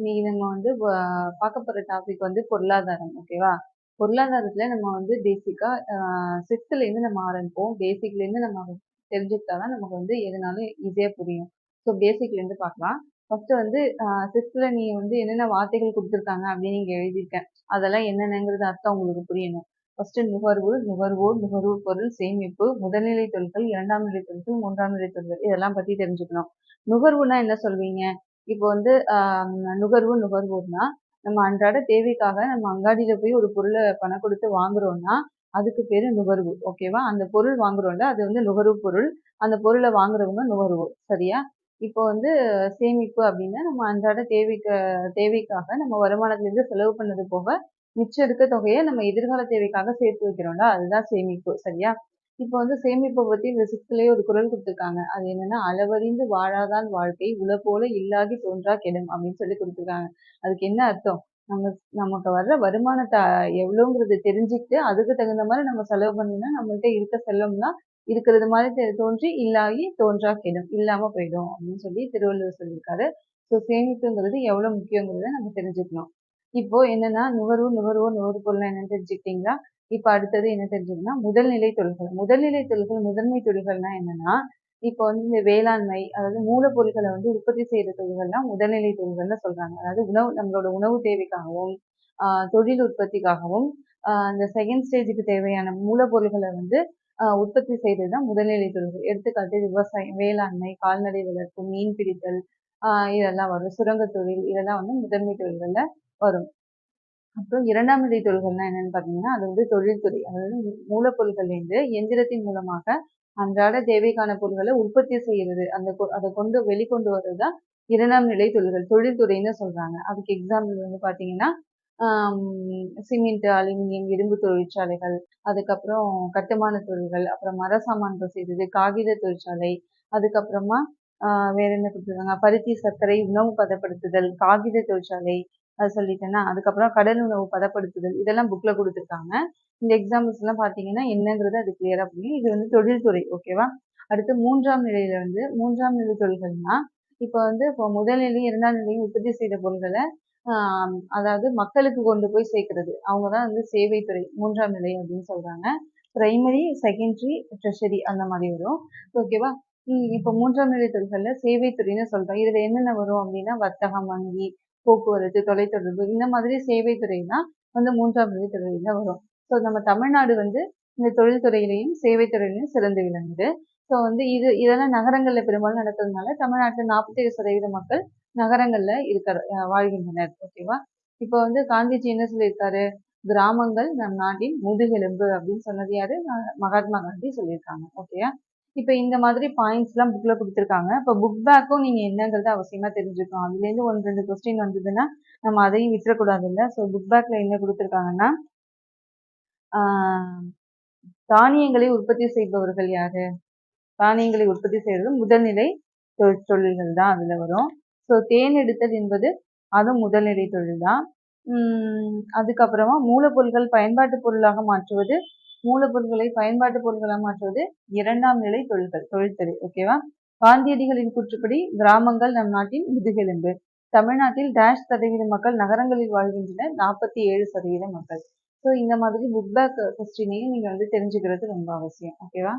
இன்னைக்கு நம்ம வந்து பார்க்க போற டாபிக் வந்து பொருளாதாரம். ஓகேவா? பொருளாதாரத்துல நம்ம வந்து பேசிக்கா 6th இருந்து நம்ம ஆரம்பிப்போம். பேசிக்ல இருந்து நம்ம தெரிஞ்சுக்கிட்டா தான் நமக்கு வந்து எதுனாலும் ஈஸியா புரியும். ஸோ பேசிக்ல இருந்து பார்க்கலாம். ஃபர்ஸ்ட் வந்து 6th நீ வந்து என்னென்ன வார்த்தைகள் கொடுத்துருக்காங்க அப்படின்னு நீங்க எழுதியிருக்கேன். அதெல்லாம் என்னென்னங்கிறது அர்த்தம் உங்களுக்கு புரியணும். ஃபர்ஸ்ட் நுகர்வு, நுகர்வோர், நுகர்வு பொருள், சேமிப்பு, முதல்நிலை தொழில்கள், இரண்டாம் நிலை தொழில்கள், மூன்றாம் நிலை தொழில்கள் இதெல்லாம் பத்தி தெரிஞ்சுக்கணும். நுகர்வுனா என்ன சொல்வீங்க? இப்போ வந்து நுகர்வு நுகர்வோர்னா நம்ம அன்றாட தேவைக்காக நம்ம அங்காடியில போய் ஒரு பொருளை பணம் கொடுத்து வாங்குறோம்னா அதுக்கு பேரு நுகர்வு. ஓகேவா? அந்த பொருள் வாங்குறோம்ல அது வந்து நுகர்வு பொருள். அந்த பொருளை வாங்குறவங்க நுகர்வோர். சரியா? இப்போ வந்து சேமிப்பு அப்படின்னா நம்ம அன்றாட தேவைக்காக நம்ம வருமானத்திலிருந்து செலவு பண்ணது போக மிச்சம் இருக்க தொகையை நம்ம எதிர்கால தேவைக்காக சேர்த்து வைக்கிறோம்ல அதுதான் சேமிப்பு. சரியா? இப்போ வந்து சேமிப்பை பத்தி இந்த 6th ஒரு குறள் கொடுத்துருக்காங்க. அது என்னன்னா அளவறிந்து வாழாதான் வாழ்க்கை உளப்போல இல்லாகி தோன்றா கெடும் அப்படின்னு சொல்லி கொடுத்துருக்காங்க. அதுக்கு என்ன அர்த்தம்? நம்ம நமக்கு வர்ற வருமானத்தை எவ்வளோங்கிறது தெரிஞ்சுக்கிட்டு அதுக்கு தகுந்த மாதிரி நம்ம செலவு பண்ணினா நம்மள்ட்ட இருக்க செல்வம்லாம் இருக்கிறது மாதிரி தோன்றி இல்லாகி தோன்றா கெடும் இல்லாம போயிடும் அப்படின்னு சொல்லி திருவள்ளுவர் சொல்லியிருக்காரு. ஸோ சேமிப்புங்கிறது எவ்வளவு முக்கியங்கிறத நம்ம தெரிஞ்சுக்கணும். இப்போ என்னன்னா நுகர்வோர் என்னன்னு தெரிஞ்சுக்கிட்டீங்களா? இப்ப அடுத்தது என்ன தெரிஞ்சுக்கணும்னா முதல்நிலை தொழில்கள். முதல்நிலை தொழில்கள் முதன்மை தொழில்கள்னா என்னன்னா இப்போ வந்து இந்த வேளாண்மை அதாவது மூலப்பொருட்களை வந்து உற்பத்தி செய்யற தொழில்கள்லாம் முதல்நிலை தொழில்கள்னு சொல்றாங்க. அதாவது நம்மளோட உணவு தேவைக்காகவும் தொழில் உற்பத்திக்காகவும் இந்த செகண்ட் ஸ்டேஜுக்கு தேவையான மூலப்பொருட்களை வந்து உற்பத்தி செய்யறது தான் முதல்நிலை தொழில்கள். எடுத்துக்காட்டு விவசாயம், வேளாண்மை, கால்நடை வளர்ப்பு, மீன் பிடித்தல் இதெல்லாம் வரும். சுரங்கத் தொழில் இதெல்லாம் வந்து முதன்மை தொழில்கள்ல வரும். அப்புறம் இரண்டாம் நிலை தொழில்கள்னா என்னன்னு பார்த்தீங்கன்னா அது வந்து தொழில்துறை. அதாவது மூலப்பொருட்கள்லேருந்து எந்திரத்தின் மூலமாக அன்றாட தேவைக்கான பொருட்களை உற்பத்தி செய்யறது அதை கொண்டு வெளிக்கொண்டு வர்றது தான் இரண்டாம் நிலை தொழில்கள். தொழில்துறைன்னு சொல்றாங்க. அதுக்கு எக்ஸாம்பிள் வந்து பார்த்தீங்கன்னா சிமெண்ட், அலுமினியம், இரும்பு தொழிற்சாலைகள், அதுக்கப்புறம் கட்டுமான தொழில்கள், அப்புறம் மர சாமான்கள் செய்யறது, காகித தொழிற்சாலை, அதுக்கப்புறமா வேற என்ன கொடுத்துருக்காங்க? பருத்தி, சர்க்கரை, உணவு பதப்படுத்துதல், காகித தொழிற்சாலை அது சொல்லிட்டேன்னா அதுக்கப்புறம் கடல் உணவு பதப்படுத்துதல் இதெல்லாம் புக்ல கொடுத்துருக்காங்க. இந்த எக்ஸாம்பிள்ஸ் எல்லாம் பார்த்தீங்கன்னா என்னங்கிறது அது கிளியரா புரியும். இது வந்து தொழில்துறை. ஓகேவா? அடுத்து மூன்றாம் நிலையில வந்து மூன்றாம் நிலை தொழில்கள்னா இப்போ வந்து இப்போ முதல் நிலையும் இரண்டாம் நிலையும் உற்பத்தி செய்த பொருட்களை அதாவது மக்களுக்கு கொண்டு போய் சேர்க்கிறது. அவங்க தான் வந்து சேவைத்துறை மூன்றாம் நிலை அப்படின்னு சொல்றாங்க. பிரைமரி, செகண்டரி, ட்ரெஷரி அந்த மாதிரி வரும். ஓகேவா? இப்போ மூன்றாம் நிலை தொழில்கள்ல சேவைத்துறைன்னு சொல்றோம். இதுல என்னென்ன வரும் அப்படின்னா வர்த்தகம், வங்கி, போக்குவரத்து, தொலைத்தொடர்பு இந்த மாதிரி சேவைத்துறை தான் வந்து மூன்றாம் நிலை துறையில வரும். ஸோ நம்ம தமிழ்நாடு வந்து இந்த தொழில்துறையிலையும் சேவைத்துறையிலையும் சிறந்து விளங்குது. ஸோ வந்து இதெல்லாம் நகரங்கள்ல பெரும்பாலும் நடக்கிறதுனால தமிழ்நாட்டில் 47% மக்கள் நகரங்கள்ல வாழ்கின்றனர். ஓகேவா? இப்போ வந்து காந்திஜி என்ன சொல்லியிருக்காரு? கிராமங்கள் நம் நாட்டின் முதுகெலும்பு அப்படின்னு சொன்னது யாரு? மகாத்மா காந்தி சொல்லியிருக்காங்க. ஓகேயா? இப்ப இந்த மாதிரி பாயிண்ட்ஸ் எல்லாம் புக்ல கொடுத்துருக்காங்க. இப்ப புக் பேக்கும் நீங்க என்னங்கிறத அவசியமா தெரிஞ்சுக்கணும். அதுல இருந்து 1-2 கொஸ்டின் வந்ததுன்னா நம்ம அதையும் விட்டுறக்கூடாது இல்ல. ஸோ புக் பேக்ல என்ன கொடுத்துருக்காங்கன்னா தானியங்களை உற்பத்தி செய்பவர்கள் யாரு? தானியங்களை உற்பத்தி செய்வது முதல்நிலை தொழில்கள் தான் அதுல வரும். ஸோ தேன் எடுத்தல் என்பது அதுவும் முதல்நிலை தொழில் தான். அதுக்கப்புறமா மூலப்பொருட்கள் பயன்பாட்டு பொருளாக மாற்றுவது மூலப்பொருட்களை பயன்பாட்டு பொருட்களாக மாற்றுவது இரண்டாம் நிலை தொழில்துறை. ஓகேவா? காந்தியடிகளின் கூற்றுப்படி கிராமங்கள் நம் நாட்டின் முதுகெலும்பு. தமிழ்நாட்டில் -% மக்கள் நகரங்களில் வாழ்கின்றனர், 47% மக்கள். ஸோ இந்த மாதிரி புக் பேக் கொஸ்டினையும் நீங்க வந்து தெரிஞ்சுக்கிறது ரொம்ப அவசியம். ஓகேவா?